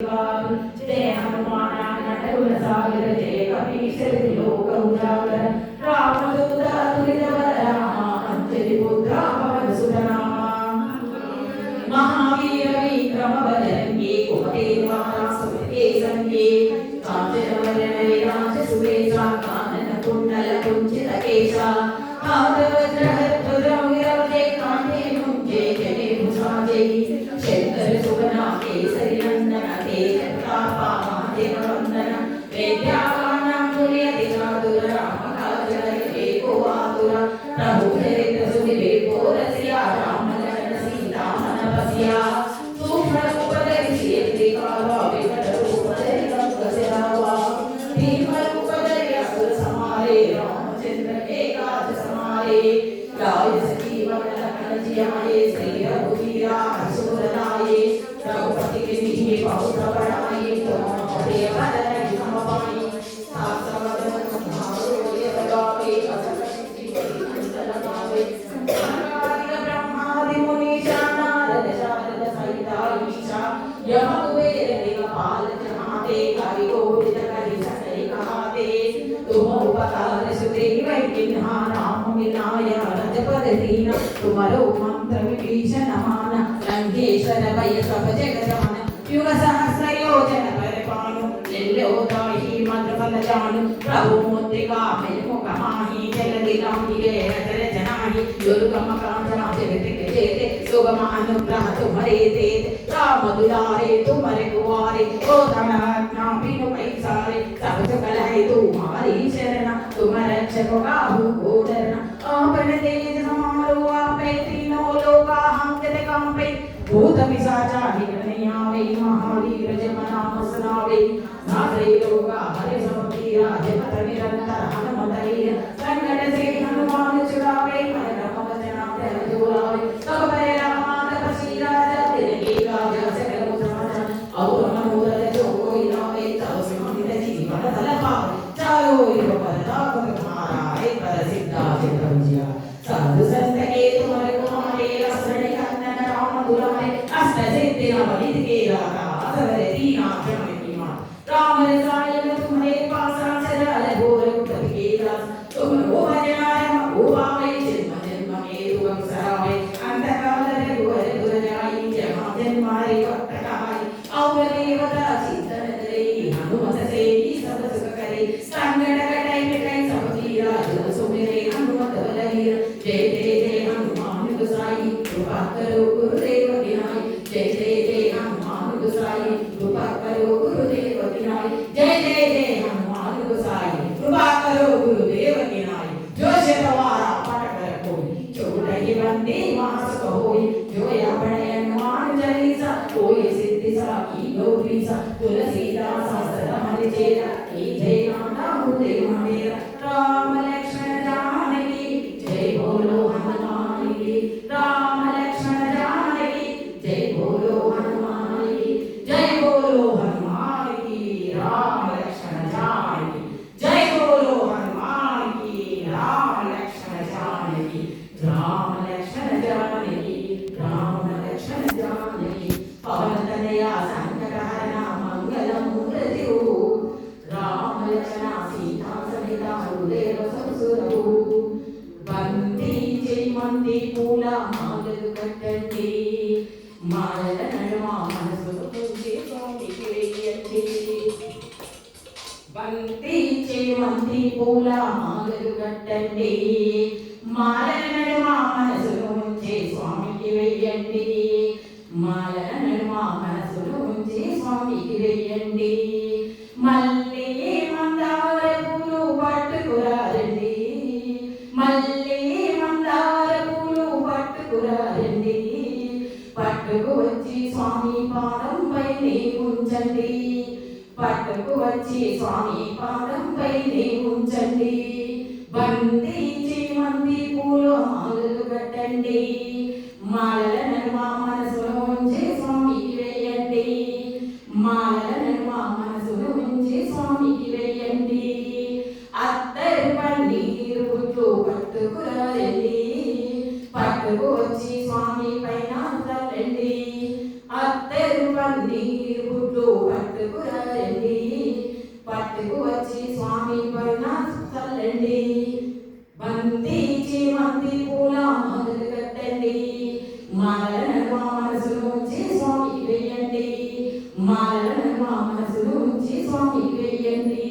जय हनुमान नटकुल सागर जय कपीश लोक उजागर रामदूत अतुलित बल रामा अंजलि पुत्र पवन सुत नामा महावीर विक्रम बजरंगी कुमते द्वारा सुमते संगे कांचन वदन विराज सुवेशा कानन कुंडल कुंचित केशा हाथवज्रहध्वजं विराजे कांधे मुंजे जने भुजाजे शंकर सुवना केसरी नंदन तेज प्रतापा महादेव वंदन वेद्यावानां तुल्यति चातुर रामकाज एको आतुर प्रभु चरित्र सुविवेको रसिया राम लखन सीता मन बसिया सूक्ष्म रूप धरि सियति कावा विकट रूप धरि लंक सिरावा भीम रूप धरि असुर संहारे रामचंद्र के काज समारे लाय सजीवन लखन जियाए श्री रघुवीरा हर्षुर लाए रघुपति के लिए बहुत बड़ाई तुम प्रिय बदन हम पाई सात समदन तुम्हारो ये लगावे असत सिद्धि लगावे संसारिक ब्रह्मादि मुनीषा नारद शारद सहिता ईशा यम कुबेर दिगपाल जमाते कवि कोविद करि सकल कहाते तुम उपकार सुग्रीव किन्हा राम मिलाय रजपद दीन तुम्हारो मंत्र विभीषण माना लंकेश्वर भय सब जग जान युग सहस्र योजन परिपानु लिल्लो ताहि मंत्र फल जानु प्रभु मुद्रिका मुख माहि जल दिलांगिरे अचल जनाहि दुर्गम कांचन जगत जेते सुगम अनुग्रह तुम्हारे देत राम दुलारे तुम्हारे कुवारे ओ धनात्मा बिनु पैसारे सब सकल है तुम्हारी शरण तुम रक्षक काहू को डरना आपन तेज समारो आपे तीनों लोका हम कंपे भूत पिशाचा निकटयावे महावीर जय नाम सुनावे नाथे लोका हरे सब पीरा जपत निरंतर हनुमत वीर संकट से हनुमान छुड़ावे मन क्रम वचन धर जोरावे सब पर राम तपस्वी राजा तिनके काज सकल समाचार और मनोरथ जो कोई लावे तब सिमरन जीवन फल पावे चारों युग परताप तुम्हारा एक पर सिद्धा चित्रंजिया साधु संत के तुम्हारे तुम्हारे असरण कन्नन राम दुलारे अष्ट सिद्धि नवनीत के दाता असवर दीना जन मा राम रसायन तुम्हारे पासा सरल घोर कुटुंब के दास तुम वो भजनाय वो पावे जन्म जन्म में तुम सरावे अंत काल रे घोर दुर्जाई जहाँ जन्मारे वक्त कहाई और देवता चिंतन करे हनुमत से सब सुख करे संगड़ कटाई मिटाई सब तीरा जो सुमिरे हनुमत बलवीर जय जय जय हनुमान गोसाई कृपा करो गुरुदेव विनाय जय जय जय हनुमान गोसाई कृपा करो गुरुदेव विनाय जय जय जय हनुमान गोसाई कृपा करो गुरुदेव विनाय जो शतवारा पाठ कर कोई चौदह बंदे मास होई जो या पढ़े हनुमान चालीसा कोई सिद्धि सा की गौरी सा तुलसीदास सदा हरि चेरा की जय नाम देव मेरा राम लक्ष्मण जानकी जय बोलो हनुमान की राम लक्ष्मण जानकी जय बोलो हनुमान की जय बोलो हनुमान की राम लक्ष्मण जानकी जय बोलो हनुमान की राम लक्ष्मण जानकी राम लक्ष्मण जानकी राम लक्ष्मण जानकी पवन तनया संकट हरना मंगल मूर्ति राम लक्ष्मण सीता सहिता हृदय संसुरु वंदे जयमंदी पूला मागल कट्टंडी मालल नडवा मनसु पूजे स्वामी केयंडी वंदे जयमंदी पूला मागल कट्टंडी मालल नडवा मनसु पूजे स्वामी केयंडी मालल नडवा मनसु पूजे स्वामी केयंडी మల్లె మందార పూలు పట్టుకురారండి మల్లె మందార పూలు పట్టుకురారండి పట్టుకు వచ్చి స్వామి పాదంపై ఉంచండి పట్టుకు వచ్చి స్వామి పాదంపై ఉంచండి బంతి చేమంతి పూలు మాలలు కట్టండి మాలల నడుమ మనసులో ఉంచి స్వామికి వేయండి మాలల నడుమ మనసులో ఉంచి స్వామికి వేయండి అత్తరు పన్నీరు పుట్టు పట్టుకురండి పట్టుకు వచ్చి స్వామి పైన తల్లండి అత్తరు పన్నీరు పుట్టు మాలను మా మనసును ఉంచి స్వామి వెయ్యండి